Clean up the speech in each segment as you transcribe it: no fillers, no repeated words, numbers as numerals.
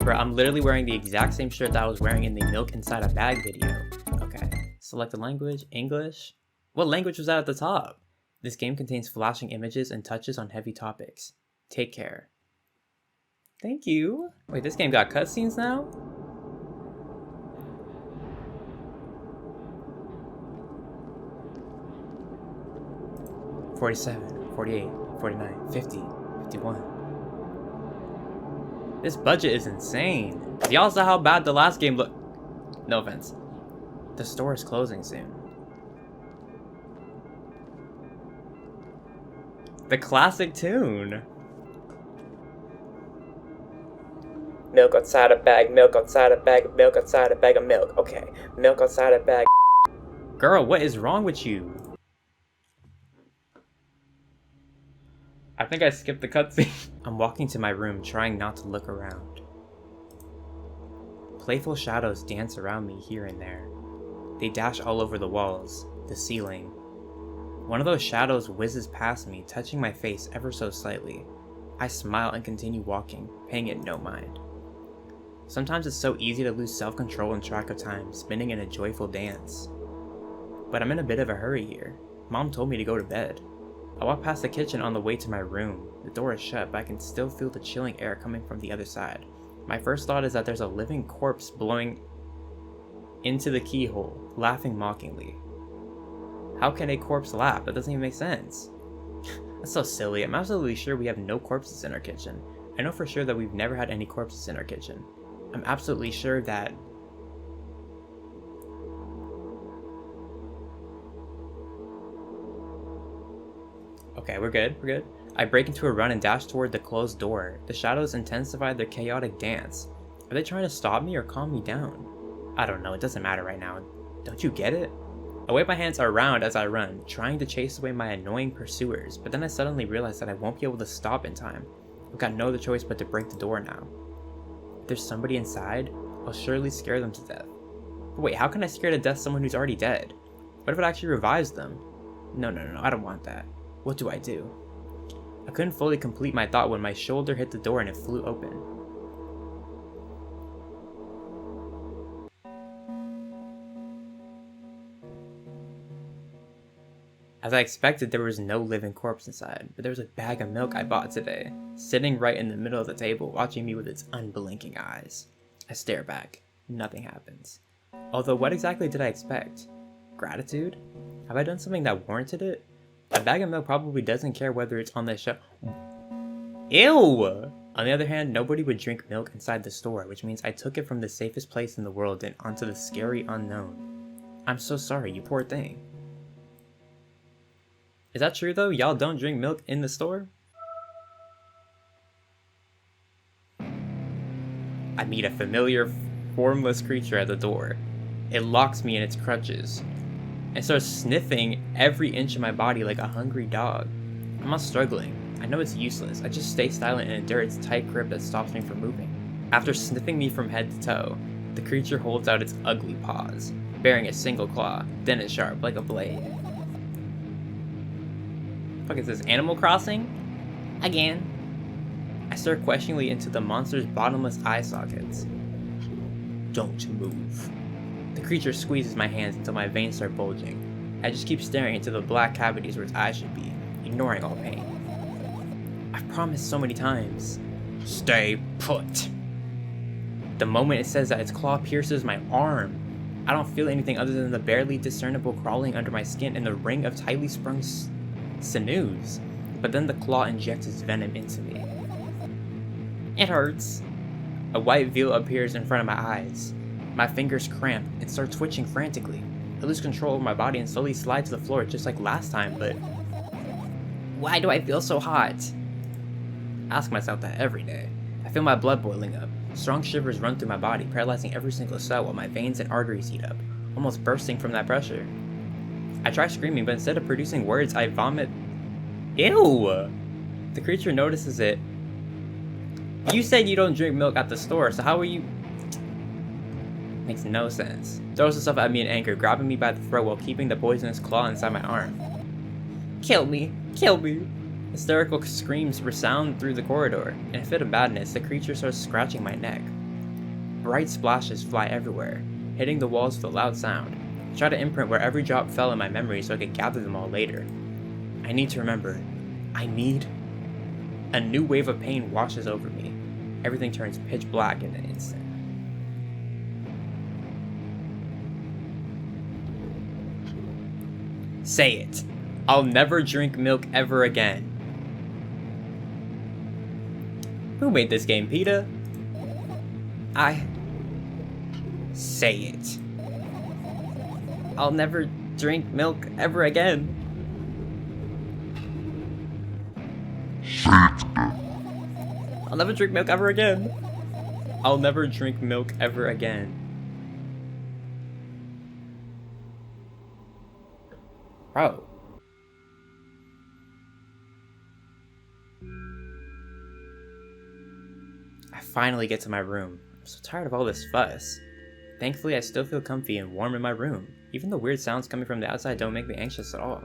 Bro, I'm literally wearing the exact same shirt that I was wearing in the milk inside a bag video. Okay, select the language, English. What language was that at the top? This game contains flashing images and touches on heavy topics. Take care. Thank you. Wait, this game got cutscenes now? $47, $48, $49, $50, $51. This budget is insane. Y'all saw how bad the last game looked. No offense. The store is closing soon. The classic tune. Milk outside a bag, milk outside a bag, milk outside a bag of milk. Okay, milk outside a bag. Girl, what is wrong with you? I think I skipped the cutscene. I'm walking to my room, trying not to look around. Playful shadows dance around me here and there. They dash all over the walls, the ceiling. One of those shadows whizzes past me, touching my face ever so slightly. I smile and continue walking, paying it no mind. Sometimes it's so easy to lose self-control and track of time, spinning in a joyful dance. But I'm in a bit of a hurry here. Mom told me to go to bed. I walk past the kitchen on the way to my room. The door is shut, but I can still feel the chilling air coming from the other side. My first thought is that there's a living corpse blowing into the keyhole, laughing mockingly. How can a corpse laugh? That doesn't even make sense. That's so silly. I'm absolutely sure we have no corpses in our kitchen. I know for sure that we've never had any corpses in our kitchen. I'm absolutely sure that... Okay, we're good, we're good. I break into a run and dash toward the closed door. The shadows intensify their chaotic dance. Are they trying to stop me or calm me down? I don't know, it doesn't matter right now. Don't you get it? I wave my hands around as I run, trying to chase away my annoying pursuers, but then I suddenly realize that I won't be able to stop in time. I've got no other choice but to break the door now. If there's somebody inside, I'll surely scare them to death. But wait, how can I scare to death someone who's already dead? What if it actually revives them? No, I don't want that. What do I do? I couldn't fully complete my thought when my shoulder hit the door and it flew open. As I expected, there was no living corpse inside, but there was a bag of milk I bought today, sitting right in the middle of the table, watching me with its unblinking eyes. I stare back. Nothing happens. Although, what exactly did I expect? Gratitude? Have I done something that warranted it? A bag of milk probably doesn't care whether it's on the shelf. Ew! On the other hand, nobody would drink milk inside the store, which means I took it from the safest place in the world and onto the scary unknown. I'm so sorry, you poor thing. Is that true though? Y'all don't drink milk in the store? I meet a familiar, formless creature at the door. It locks me in its crutches and starts sniffing every inch of my body like a hungry dog. I'm not struggling. I know it's useless. I just stay silent and endure its tight grip that stops me from moving. After sniffing me from head to toe, the creature holds out its ugly paws, bearing a single claw, then it's sharp like a blade. Fuck is this, Animal Crossing? Again. I stare questioningly into the monster's bottomless eye sockets. Don't move. The creature squeezes my hands until my veins start bulging. I just keep staring into the black cavities where its eyes should be, ignoring all pain. I've promised so many times. Stay put. The moment it says that, its claw pierces my arm. I don't feel anything other than the barely discernible crawling under my skin and the ring of tightly sprung sinews. But then the claw injects its venom into me. It hurts. A white veil appears in front of my eyes. My fingers cramp and start twitching frantically. I lose control of my body and slowly slide to the floor just like last time, but... Why do I feel so hot? I ask myself that every day. I feel my blood boiling up. Strong shivers run through my body, paralyzing every single cell while my veins and arteries heat up, almost bursting from that pressure. I try screaming, but instead of producing words, I vomit. Ew! The creature notices it. You said you don't drink milk at the store, so how are you... Makes no sense. Throws herself at me in anger, grabbing me by the throat while keeping the poisonous claw inside my arm. Kill me! Kill me! Hysterical screams resound through the corridor. In a fit of madness, the creature starts scratching my neck. Bright splashes fly everywhere, hitting the walls with a loud sound. I try to imprint where every drop fell in my memory so I could gather them all later. I need to remember. A new wave of pain washes over me. Everything turns pitch black in an instant. Say it. I'll never drink milk ever again. Who made this game, PETA? Say it. I'll never drink milk ever again. I'll never drink milk ever again. I'll never drink milk ever again. Bro. I finally get to my room. I'm so tired of all this fuss. Thankfully, I still feel comfy and warm in my room. Even the weird sounds coming from the outside don't make me anxious at all.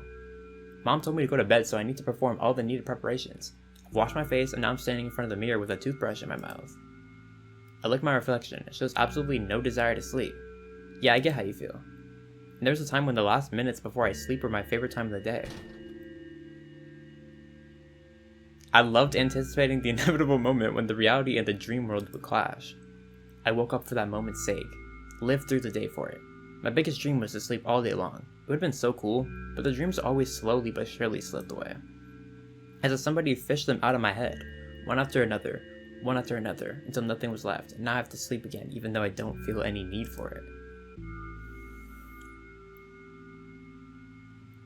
Mom told me to go to bed, so I need to perform all the needed preparations. I've washed my face, and now I'm standing in front of the mirror with a toothbrush in my mouth. I look at my reflection. It shows absolutely no desire to sleep. Yeah, I get how you feel. And there's a time when the last minutes before I sleep were my favorite time of the day. I loved anticipating the inevitable moment when the reality and the dream world would clash. I woke up for that moment's sake. Lived through the day for it. My biggest dream was to sleep all day long. It would have been so cool, but the dreams always slowly but surely slipped away. As if somebody fished them out of my head, one after another, until nothing was left, and now I have to sleep again, even though I don't feel any need for it.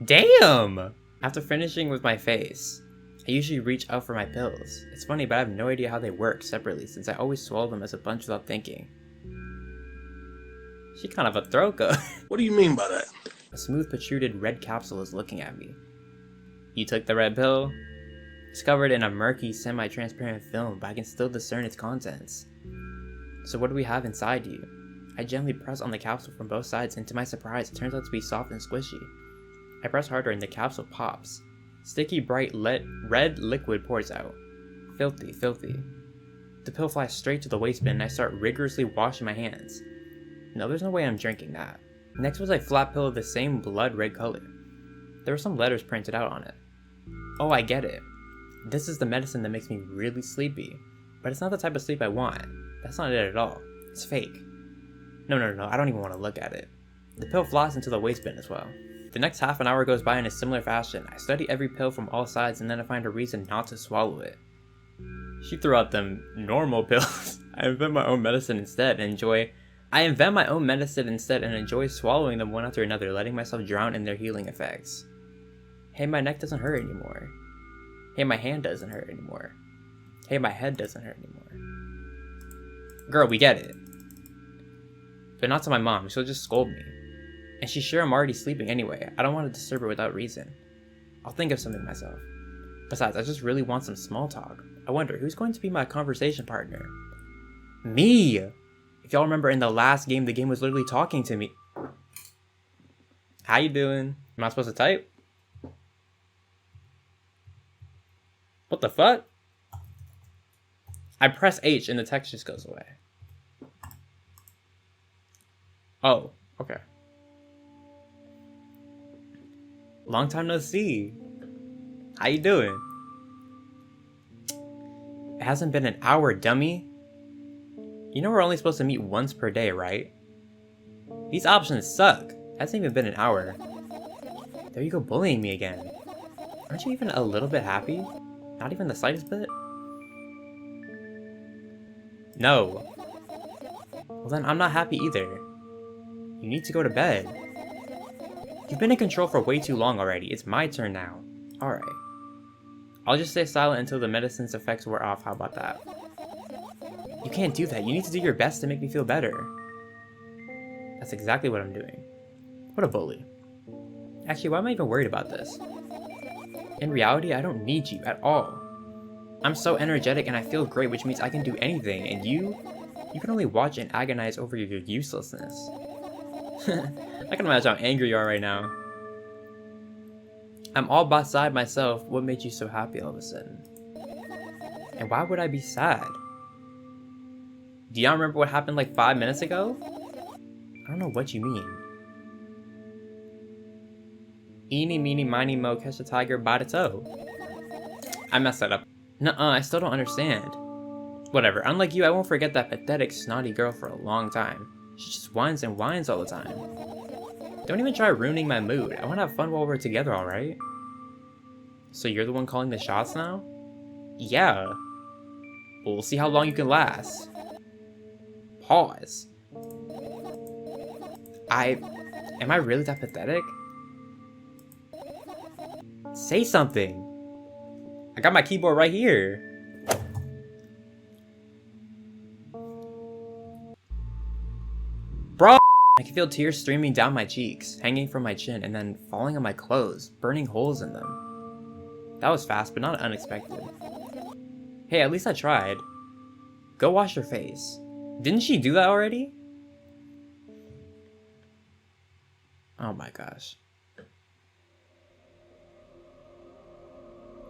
Damn! After finishing with my face, I usually reach out for my pills. It's funny, but I have no idea how they work separately since I always swallow them as a bunch without thinking. She kind of a throker. What do you mean by that? A smooth protruded red capsule is looking at me. You took the red pill? It's covered in a murky, semi-transparent film, but I can still discern its contents. So what do we have inside you? I gently press on the capsule from both sides, and to my surprise, it turns out to be soft and squishy. I press harder and the capsule pops. Sticky, bright, red liquid pours out. Filthy, filthy. The pill flies straight to the waste bin, and I start rigorously washing my hands. No, there's no way I'm drinking that. Next was a flat pill of the same blood red color. There were some letters printed out on it. Oh, I get it. This is the medicine that makes me really sleepy. But it's not the type of sleep I want. That's not it at all. It's fake. No, I don't even want to look at it. The pill flies into the waste bin as well. The next half an hour goes by in a similar fashion. I study every pill from all sides and then I find a reason not to swallow it. She threw out them normal pills. I invent my own medicine instead and enjoy swallowing them one after another, letting myself drown in their healing effects. Hey, my neck doesn't hurt anymore. Hey, my hand doesn't hurt anymore. Hey, my head doesn't hurt anymore. Girl, we get it. But not to my mom, she'll just scold me. And she's sure I'm already sleeping anyway. I don't want to disturb her without reason. I'll think of something myself. Besides, I just really want some small talk. I wonder, who's going to be my conversation partner? Me! If y'all remember in the last game, the game was literally talking to me. How you doing? Am I supposed to type? What the fuck? I press H and the text just goes away. Oh, okay. Long time no see. How you doing? It hasn't been an hour, dummy. You know we're only supposed to meet once per day, right? These options suck. It hasn't even been an hour. There you go bullying me again. Aren't you even a little bit happy? Not even the slightest bit? No. Well then I'm not happy either. You need to go to bed. You've been in control for way too long already. It's my turn now. Alright. I'll just stay silent until the medicine's effects wear off. How about that? You can't do that. You need to do your best to make me feel better. That's exactly what I'm doing. What a bully. Actually, why am I even worried about this? In reality, I don't need you at all. I'm so energetic and I feel great, which means I can do anything, and you can only watch and agonize over your uselessness. I can imagine how angry you are right now. I'm all beside myself. What made you so happy all of a sudden? And why would I be sad? Do y'all remember what happened like 5 minutes ago? I don't know what you mean. Eeny, meeny, miny, mo, catch a tiger by the toe. I messed that up. Nuh-uh, I still don't understand. Whatever, unlike you, I won't forget that pathetic, snotty girl for a long time. She just whines and whines all the time. Don't even try ruining my mood. I want to have fun while we're together, alright? So you're the one calling the shots now? Yeah. Well, we'll see how long you can last. Pause. Am I really that pathetic? Say something. I got my keyboard right here. Bro! I can feel tears streaming down my cheeks, hanging from my chin, and then falling on my clothes, burning holes in them. That was fast, but not unexpected. Hey, at least I tried. Go wash your face. Didn't she do that already? Oh my gosh.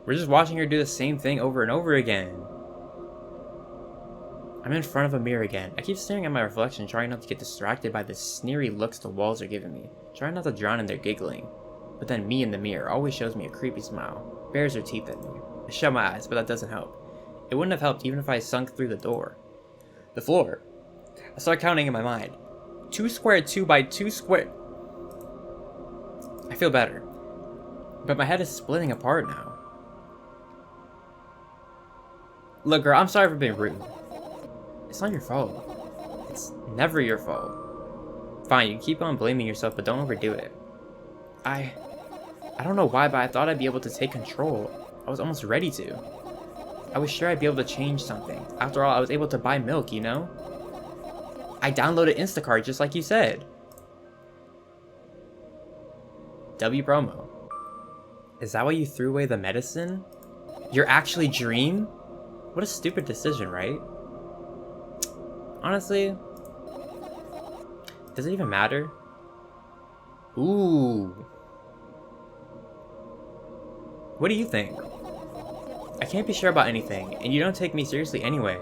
We're just watching her do the same thing over and over again. I'm in front of a mirror again. I keep staring at my reflection, trying not to get distracted by the sneery looks the walls are giving me, trying not to drown in their giggling. But then me in the mirror always shows me a creepy smile, bares her teeth at me. I shut my eyes, but that doesn't help. It wouldn't have helped even if I sunk through the door. The floor. I start counting in my mind. 2 squared 2 by 2 squared. I feel better. But my head is splitting apart now. Look, girl, I'm sorry for being rude. It's not your fault. It's never your fault. Fine, you keep on blaming yourself, but don't overdo it. I don't know why, but I thought I'd be able to take control. I was almost ready to. I was sure I'd be able to change something. After all, I was able to buy milk, you know? I downloaded Instacart just like you said. W promo. Is that why you threw away the medicine? You're actually Dream? What a stupid decision, right? Honestly, does it even matter? Ooh. What do you think? I can't be sure about anything, and you don't take me seriously anyway.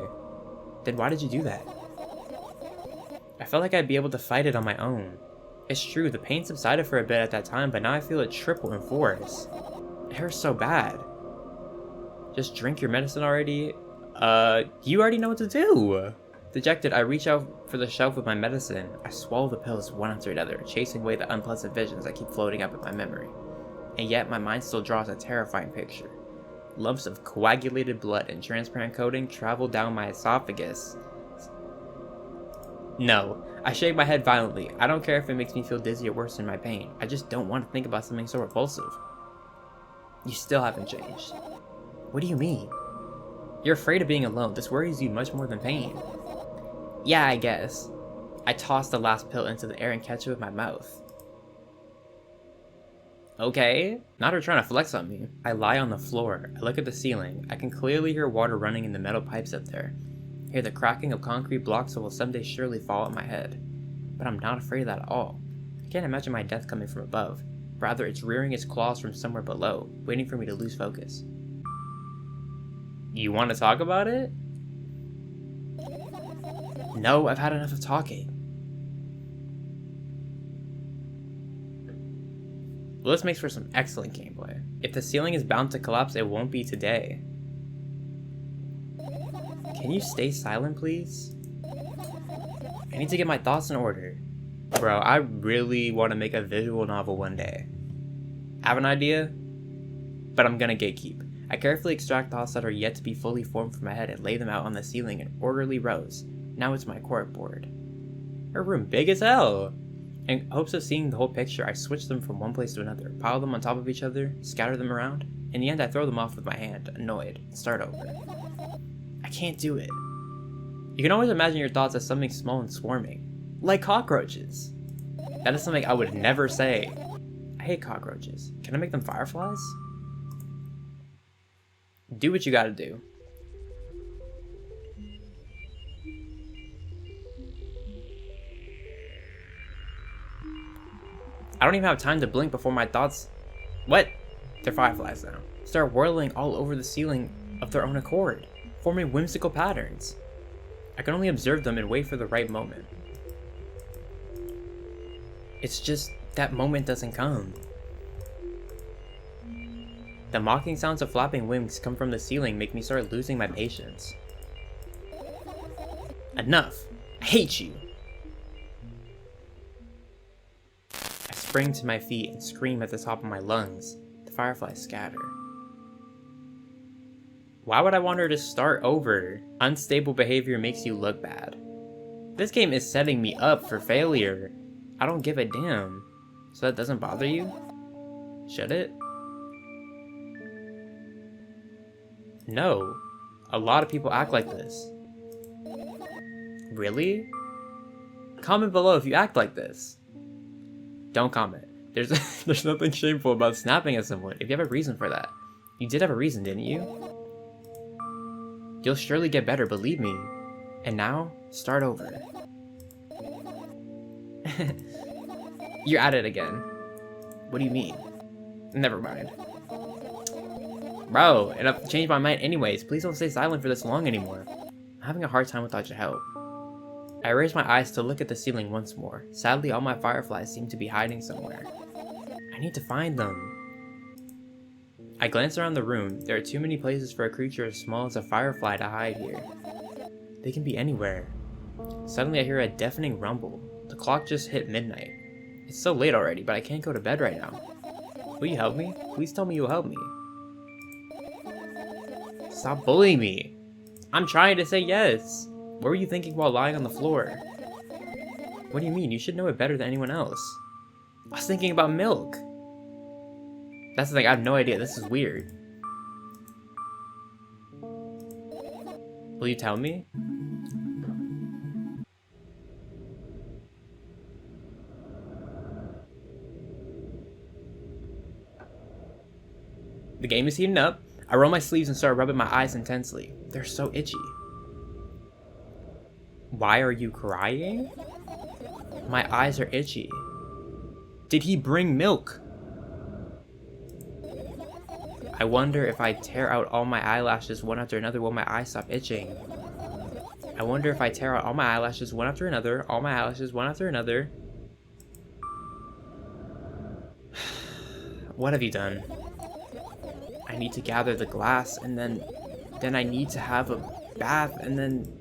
Then why did you do that? I felt like I'd be able to fight it on my own. It's true, the pain subsided for a bit at that time, but now I feel it triple in force. It hurts so bad. Just drink your medicine already? You already know what to do! Dejected, I reach out for the shelf with my medicine. I swallow the pills one after another, chasing away the unpleasant visions that keep floating up in my memory. And yet, my mind still draws a terrifying picture. Lumps of coagulated blood and transparent coating travel down my esophagus. No, I shake my head violently. I don't care if it makes me feel dizzy or worse than my pain. I just don't want to think about something so repulsive. You still haven't changed. What do you mean? You're afraid of being alone. This worries you much more than pain. Yeah, I guess. I toss the last pill into the air and catch it with my mouth. Okay, not her trying to flex on me. I lie on the floor. I look at the ceiling. I can clearly hear water running in the metal pipes up there. Hear the cracking of concrete blocks that will someday surely fall at my head. But I'm not afraid of that at all. I can't imagine my death coming from above. Rather, it's rearing its claws from somewhere below, waiting for me to lose focus. You want to talk about it? No, I've had enough of talking. Well, this makes for some excellent gameplay. If the ceiling is bound to collapse, it won't be today. Can you stay silent, please? I need to get my thoughts in order. Bro, I really want to make a visual novel one day. Have an idea? But I'm gonna gatekeep. I carefully extract thoughts that are yet to be fully formed from my head and lay them out on the ceiling in orderly rows. Now it's my corkboard. Her room big as hell! In hopes of seeing the whole picture, I switch them from one place to another, pile them on top of each other, scatter them around. In the end, I throw them off with my hand, annoyed, and start over. I can't do it. You can always imagine your thoughts as something small and swarming. Like cockroaches. That is something I would never say. I hate cockroaches. Can I make them fireflies? Do what you gotta do. I don't even have time to blink before my thoughts... What? They're fireflies now. Start whirling all over the ceiling of their own accord, forming whimsical patterns. I can only observe them and wait for the right moment. It's just that moment doesn't come. The mocking sounds of flapping wings come from the ceiling make me start losing my patience. Enough! I hate you! I spring to my feet and scream at the top of my lungs. The fireflies scatter. Why would I want her to start over? Unstable behavior makes you look bad. This game is setting me up for failure. I don't give a damn. So that doesn't bother you? Should it? No. A lot of people act like this. Really? Comment below if you act like this. Don't comment. There's nothing shameful about snapping at someone if you have a reason for that. You did have a reason, didn't you? You'll surely get better, believe me. And now, start over. You're at it again. What do you mean? Never mind. Bro, and I've changed my mind anyways. Please don't stay silent for this long anymore. I'm having a hard time without your help. I raise my eyes to look at the ceiling once more. Sadly, all my fireflies seem to be hiding somewhere. I need to find them. I glance around the room. There are too many places for a creature as small as a firefly to hide here. They can be anywhere. Suddenly I hear a deafening rumble. The clock just hit midnight. It's so late already, but I can't go to bed right now. Will you help me? Please tell me you'll help me. Stop bullying me. I'm trying to say yes. What were you thinking while lying on the floor? What do you mean? You should know it better than anyone else. I was thinking about milk. That's the thing, I have no idea. This is weird. Will you tell me? The game is heating up. I roll my sleeves and start rubbing my eyes intensely. They're so itchy. Why are you crying? My eyes are itchy. Did he bring milk? I wonder if I tear out all my eyelashes one after another, will my eyes stop itching? I wonder if I tear out all my eyelashes one after another, all my eyelashes one after another. What have you done? I need to gather the glass, and then I need to have a bath, and then...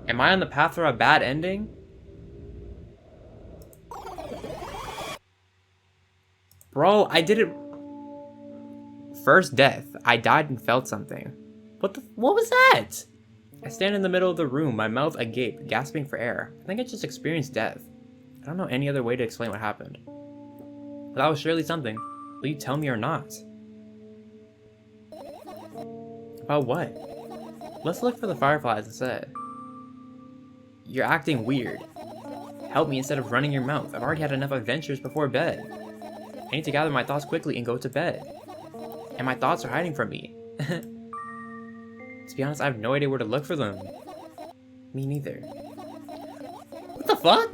Am I on the path for a bad ending? Bro, I did it... First death. I died and felt something. What was that? I stand in the middle of the room, my mouth agape, gasping for air. I think I just experienced death. I don't know any other way to explain what happened. But that was surely something. Will you tell me or not? About what? Let's look for the fireflies instead. You're acting weird. Help me instead of running your mouth. I've already had enough adventures before bed. I need to gather my thoughts quickly and go to bed. And my thoughts are hiding from me. To be honest, I have no idea where to look for them. Me neither. What the fuck?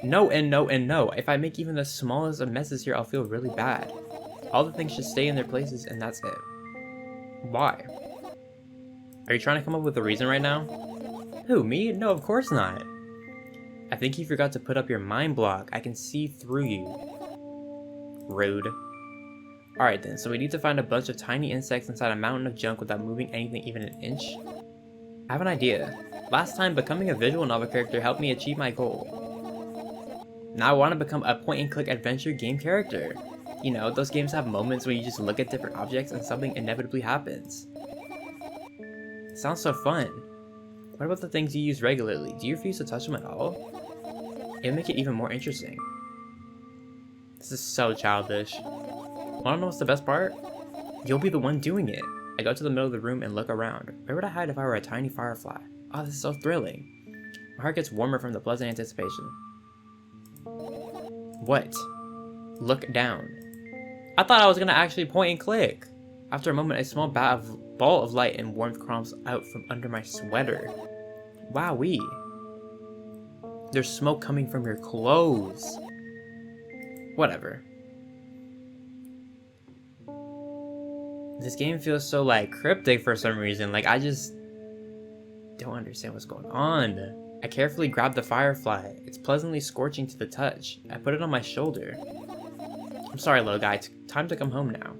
No and no and no. If I make even the smallest of messes here, I'll feel really bad. All the things should stay in their places and that's it. Why? Are you trying to come up with a reason right now? Who, me? No, of course not. I think you forgot to put up your mind block. I can see through you. Rude. Alright then, so we need to find a bunch of tiny insects inside a mountain of junk without moving anything even an inch. I have an idea. Last time, becoming a visual novel character helped me achieve my goal. Now I want to become a point-and-click adventure game character. You know, those games have moments where you just look at different objects and something inevitably happens. It sounds so fun. What about the things you use regularly? Do you refuse to touch them at all? It'll make it even more interesting. This is so childish. Wanna know what's the best part? You'll be the one doing it. I go to the middle of the room and look around. Where would I hide if I were a tiny firefly? Oh, this is so thrilling. My heart gets warmer from the pleasant anticipation. What? Look down. I thought I was gonna actually point and click. After a moment, a small ball of light and warmth crawls out from under my sweater. Wowee. There's smoke coming from your clothes. Whatever. This game feels so, like, cryptic for some reason. Like, I just don't understand what's going on. I carefully grab the firefly. It's pleasantly scorching to the touch. I put it on my shoulder. I'm sorry, little guy. Time to come home now.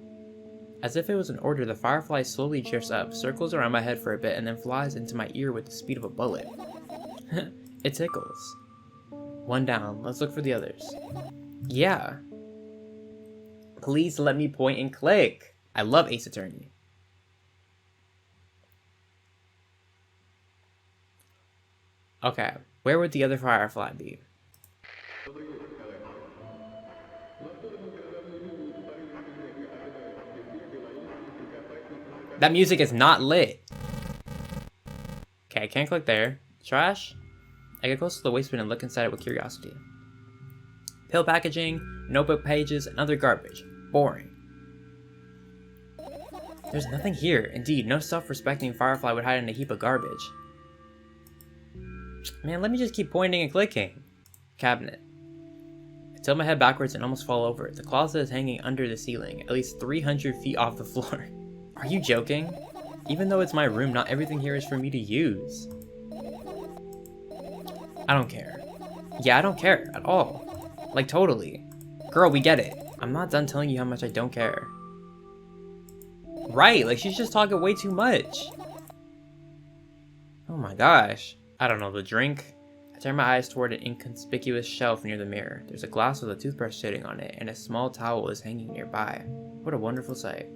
As if it was an order, the firefly slowly drifts up, circles around my head for a bit, and then flies into my ear with the speed of a bullet. It tickles. One down. Let's look for the others. Yeah. Please let me point and click. I love Ace Attorney. Okay, where would the other firefly be? That music is not lit. Okay, I can't click there. Trash? I get close to the waste bin and look inside it with curiosity. Pill packaging, notebook pages, and other garbage. Boring. There's nothing here. Indeed, no self-respecting firefly would hide in a heap of garbage. Man, let me just keep pointing and clicking. Cabinet. I tilt my head backwards and almost fall over. The closet is hanging under the ceiling, at least 300 feet off the floor. Are you joking? Even though it's my room, not everything here is for me to use. I don't care. Yeah, I don't care at all. Like, totally. Girl, we get it. I'm not done telling you how much I don't care. Right, like she's just talking way too much. Oh my gosh. I don't know, the drink? I turn my eyes toward an inconspicuous shelf near the mirror. There's a glass with a toothbrush sitting on it, and a small towel is hanging nearby. What a wonderful sight.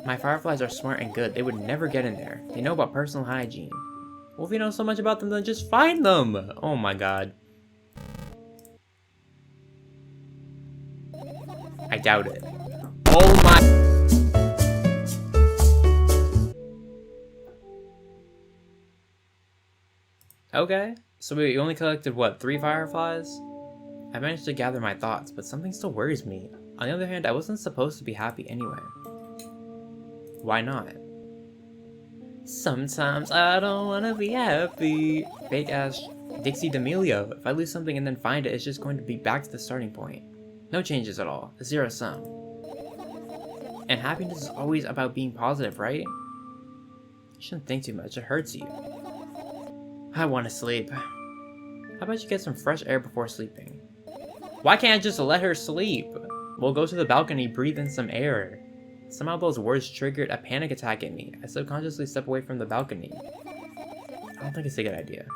My fireflies are smart and good. They would never get in there. They know about personal hygiene. Well, if you know so much about them, then just find them! Oh my god. I doubt it. Oh my... Okay, so we only collected, what, 3 fireflies? I managed to gather my thoughts, but something still worries me. On the other hand, I wasn't supposed to be happy anyway. Why not? Sometimes I don't wanna be happy. Fake ass Dixie D'Amelio. If I lose something and then find it, it's just going to be back to the starting point. No changes at all. A zero sum. And happiness is always about being positive, right? You shouldn't think too much. It hurts you. I want to sleep. How about you get some fresh air before sleeping? Why can't I just let her sleep? We'll go to the balcony, breathe in some air. Somehow those words triggered a panic attack in me. I subconsciously step away from the balcony. I don't think it's a good idea.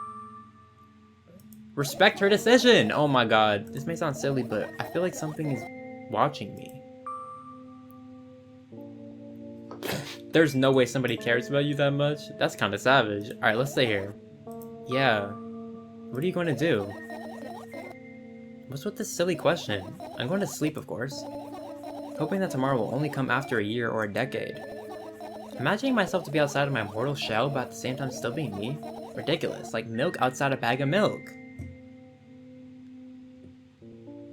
Respect her decision! Oh my god. This may sound silly, but I feel like something is watching me. There's no way somebody cares about you that much. That's kind of savage. Alright, let's stay here. Yeah. What are you going to do? What's with this silly question? I'm going to sleep, of course. Hoping that tomorrow will only come after a year or a decade. Imagining myself to be outside of my mortal shell, but at the same time still being me? Ridiculous, like milk outside a bag of milk.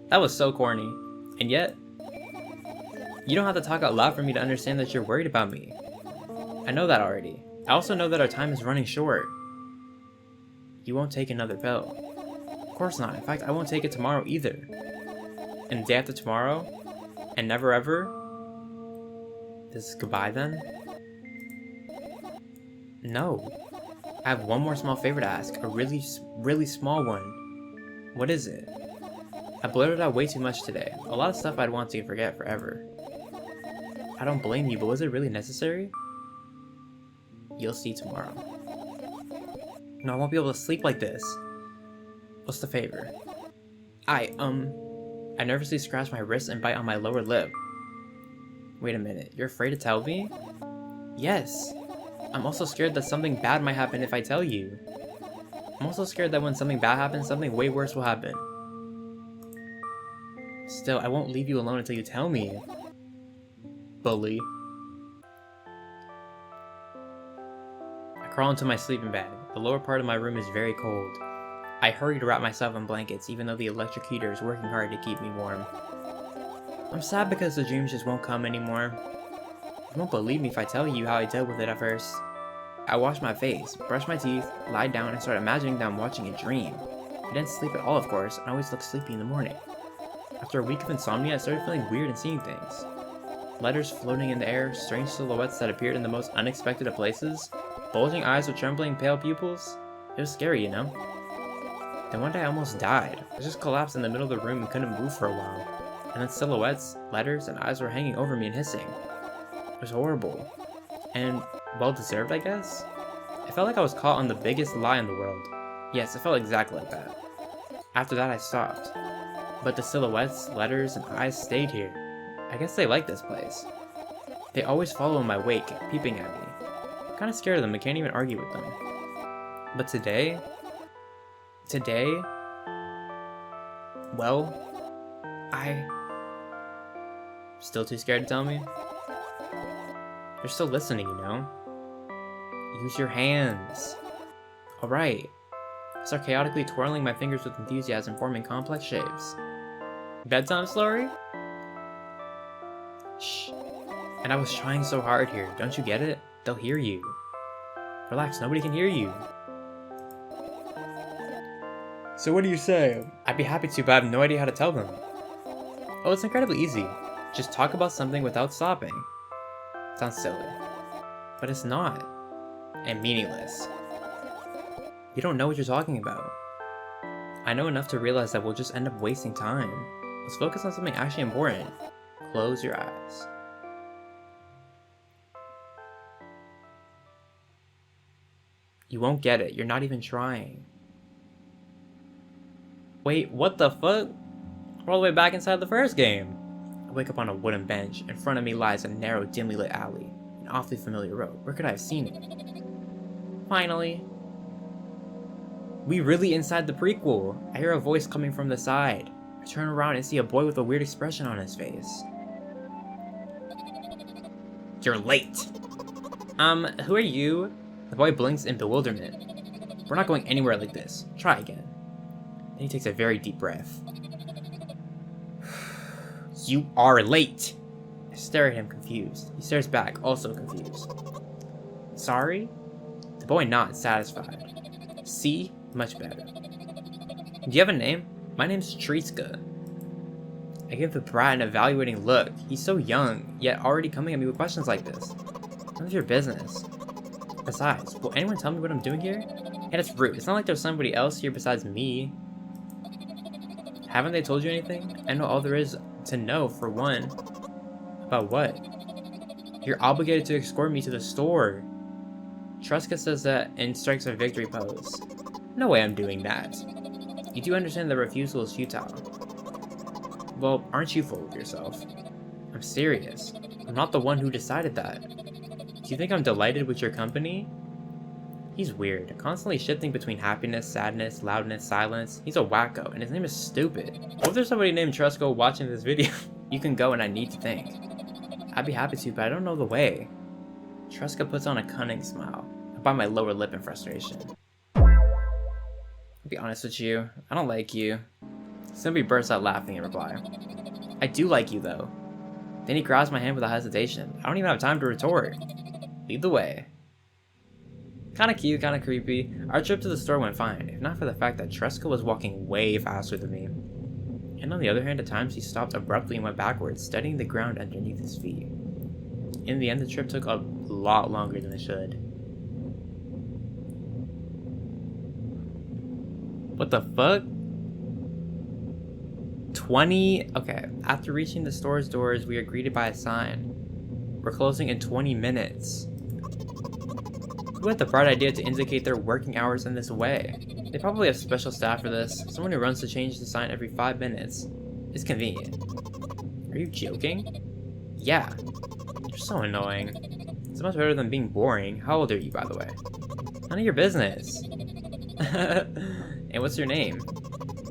That was so corny. And yet, you don't have to talk out loud for me to understand that you're worried about me. I know that already. I also know that our time is running short. You won't take another pill. Of course not. In fact, I won't take it tomorrow either. And the day after tomorrow? And never ever? This is goodbye then? No. I have one more small favor to ask. A really small one. What is it? I blurted out way too much today. A lot of stuff I'd want to forget forever. I don't blame you, but was it really necessary? You'll see tomorrow. No, I won't be able to sleep like this. What's the favor? I nervously scratch my wrist and bite on my lower lip. Wait a minute, you're afraid to tell me? Yes. I'm also scared that something bad might happen if I tell you. I'm also scared that when something bad happens, something way worse will happen. Still, I won't leave you alone until you tell me. Bully. I crawl into my sleeping bag. The lower part of my room is very cold. I hurry to wrap myself in blankets, even though the electric heater is working hard to keep me warm. I'm sad because the dreams just won't come anymore. You won't believe me if I tell you how I dealt with it at first. I wash my face, brush my teeth, lie down, and start imagining that I'm watching a dream. I didn't sleep at all, of course, and I always look sleepy in the morning. After a week of insomnia, I started feeling weird and seeing things. letters floating in the air, strange silhouettes that appeared in the most unexpected of places, bulging eyes with trembling, pale pupils. It was scary, you know? Then one day I almost died. I just collapsed in the middle of the room and couldn't move for a while. And then silhouettes, letters, and eyes were hanging over me and hissing. It was horrible. And well-deserved, I guess? I felt like I was caught on the biggest lie in the world. Yes, it felt exactly like that. After that, I stopped. But the silhouettes, letters, and eyes stayed here. I guess they like this place. They always follow in my wake, peeping at me. I'm kinda scared of them, I can't even argue with them. But today, well, still too scared to tell me? They're still listening, you know? Use your hands. Alright. I start chaotically twirling my fingers with enthusiasm, forming complex shapes. Bedtime story? Shh. And I was trying so hard here, don't you get it? They'll hear you. Relax, nobody can hear you. So what do you say? I'd be happy to, but I have no idea how to tell them. Oh, it's incredibly easy. Just talk about something without stopping. Sounds silly. But it's not. And meaningless. You don't know what you're talking about. I know enough to realize that we'll just end up wasting time. Let's focus on something actually important. Close your eyes. You won't get it. You're not even trying. Wait, what the fuck? We're all the way back inside the first game. I wake up on a wooden bench. In front of me lies a narrow, dimly lit alley. An awfully familiar road. Where could I have seen it? Finally. We really inside the prequel. I hear a voice coming from the side. I turn around and see a boy with a weird expression on his face. You're late. Who are you? The boy blinks in bewilderment. We're not going anywhere like this. Try again. Then he takes a very deep breath. You are late. I stare at him confused. He stares back, also confused. Sorry? The boy nods, satisfied. See? Much better. Do you have a name? My name's Triska. I give the brat an evaluating look. He's so young, yet already coming at me with questions like this. None of your business. Besides, will anyone tell me what I'm doing here? And it's rude. It's not like there's somebody else here besides me. Haven't they told you anything? I know all there is to know, for one. About what? You're obligated to escort me to the store. Triska says that and strikes a victory pose. No way I'm doing that. You do understand the refusal is futile. Well, aren't you full of yourself? I'm serious. I'm not the one who decided that. Do you think I'm delighted with your company? He's weird, constantly shifting between happiness, sadness, loudness, silence. He's a wacko, and his name is stupid. What if there's somebody named Trusco watching this video? You can go and I need to think. I'd be happy to, but I don't know the way. Trusca puts on a cunning smile. I bite my lower lip in frustration. I'll be honest with you, I don't like you. Simply bursts out laughing in reply. I do like you though. Then he grabs my hand without hesitation. I don't even have time to retort. Lead the way. Kinda cute, kinda creepy. Our trip to the store went fine, if not for the fact that Trusca was walking way faster than me. And on the other hand, at times he stopped abruptly and went backwards, studying the ground underneath his feet. In the end, the trip took a lot longer than it should. What the fuck? 20? Okay, after reaching the store's doors, we are greeted by a sign. We're closing in 20 minutes. Who had the bright idea to indicate their working hours in this way? They probably have special staff for this, someone who runs to change the sign every 5 minutes. It's convenient. Are you joking? Yeah. You're so annoying. It's much better than being boring. How old are you, by the way? None of your business. And what's your name?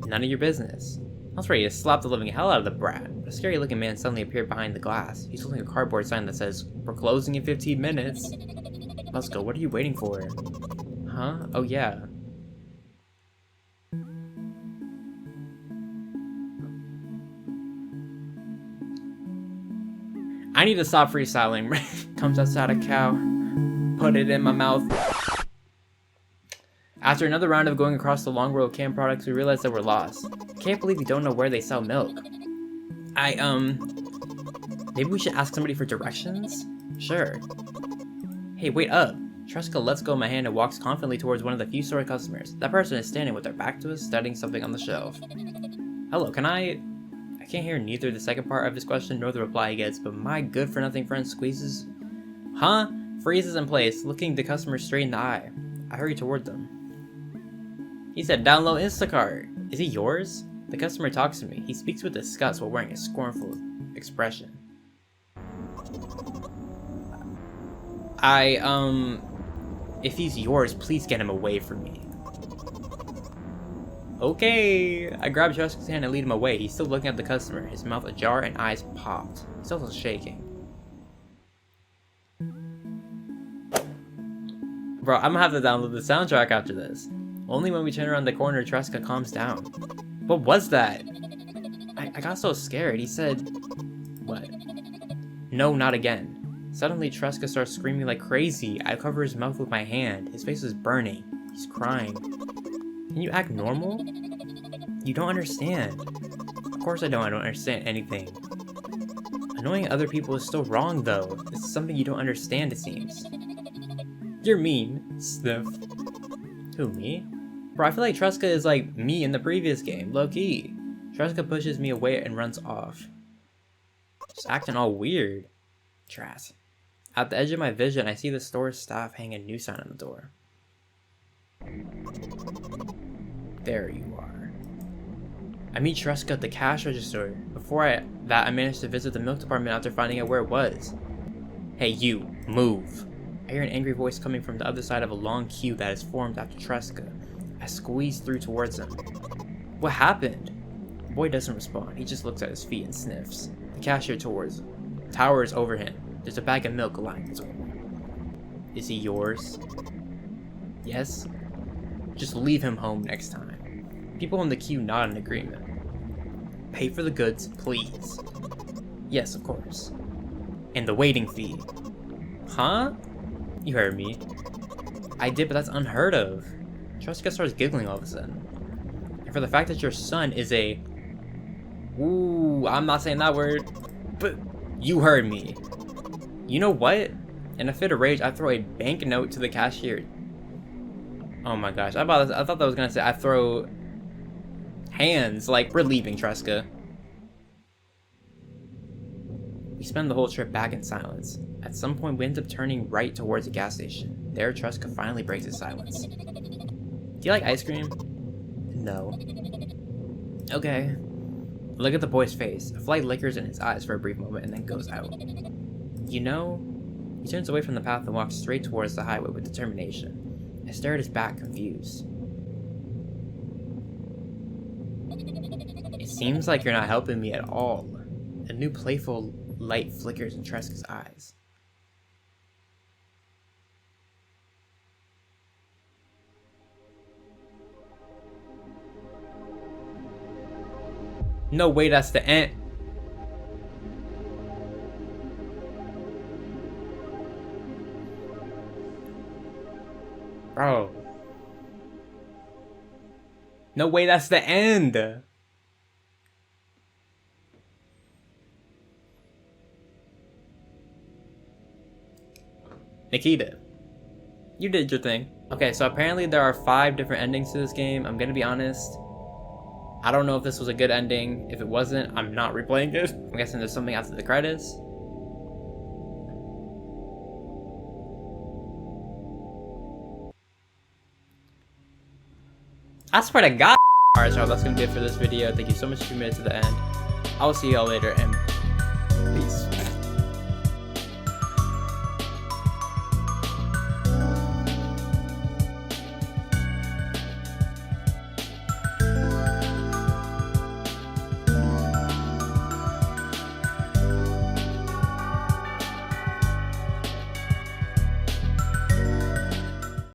None of your business. I was ready to slap the living hell out of the brat, but a scary looking man suddenly appeared behind the glass. He's holding a cardboard sign that says, "We're closing in 15 minutes. Let's go, what are you waiting for? Huh? Oh yeah. I need to stop freestyling. Comes outside a cow. Put it in my mouth. After another round of going across the long row of canned products, we realized that we're lost. Can't believe we don't know where they sell milk. Maybe we should ask somebody for directions? Sure. Hey, wait up! Truska lets go of my hand and walks confidently towards one of the few store customers. That person is standing with their back to us, studying something on the shelf. Hello, can I can't hear neither the second part of his question nor the reply he gets, but my good-for-nothing friend squeezes... Huh? Freezes in place, looking the customer straight in the eye. I hurry toward them. He said, download Instacart. Is he yours? The customer talks to me. He speaks with disgust while wearing a scornful expression. If he's yours, please get him away from me. Okay. I grab Truska's hand and lead him away. He's still looking at the customer, his mouth ajar and eyes popped. He's also shaking. Bro, I'm gonna have to download the soundtrack after this. Only when we turn around the corner, Truska calms down. What was that? I got so scared. He said... What? No, not again. Suddenly, Truska starts screaming like crazy. I cover his mouth with my hand. His face is burning. He's crying. Can you act normal? You don't understand. Of course I don't understand anything. Annoying other people is still wrong, though. It's something you don't understand, it seems. You're mean. Sniff. Who, me? Bro, I feel like Truska is like me in the previous game, low-key. Truska pushes me away and runs off. Just acting all weird. Trash. At the edge of my vision, I see the store staff hang a new sign on the door. There you are. I meet Truska at the cash register. Before that, I managed to visit the milk department after finding out where it was. Hey you, move. I hear an angry voice coming from the other side of a long queue that is formed after Truska. I squeeze through towards him. What happened? The boy doesn't respond. He just looks at his feet and sniffs. The cashier towers over him. There's a bag of milk lying his way. Is he yours? Yes? Just leave him home next time. People in the queue nod in agreement. Pay for the goods, please. Yes, of course. And the waiting fee. Huh? You heard me. I did, but that's unheard of. Truska starts giggling all of a sudden. And for the fact that your son is a... Ooh, I'm not saying that word. But you heard me. You know what? In a fit of rage, I throw a banknote to the cashier. Oh my gosh, I thought that was gonna say I throw hands, like we're leaving, Truska. We spend the whole trip back in silence. At some point, we end up turning right towards a gas station. There, Truska finally breaks his silence. Do you like ice cream? No. Okay. Look at the boy's face. A flight lickers in his eyes for a brief moment and then goes out. You know? He turns away from the path and walks straight towards the highway with determination. I stare at his back, confused. It seems like you're not helping me at all. A new playful light flickers in Truska's eyes. No way, that's the end. Bro. No way, that's the end. Nikita, you did your thing. Okay, so apparently there are 5 different endings to this game. I'm gonna be honest. I don't know if this was a good ending. If it wasn't, I'm not replaying it. I'm guessing there's something after the credits. I swear to God. Alright, y'all, that's gonna be it for this video. Thank you so much for tuning in to the end. I will see y'all later, and peace.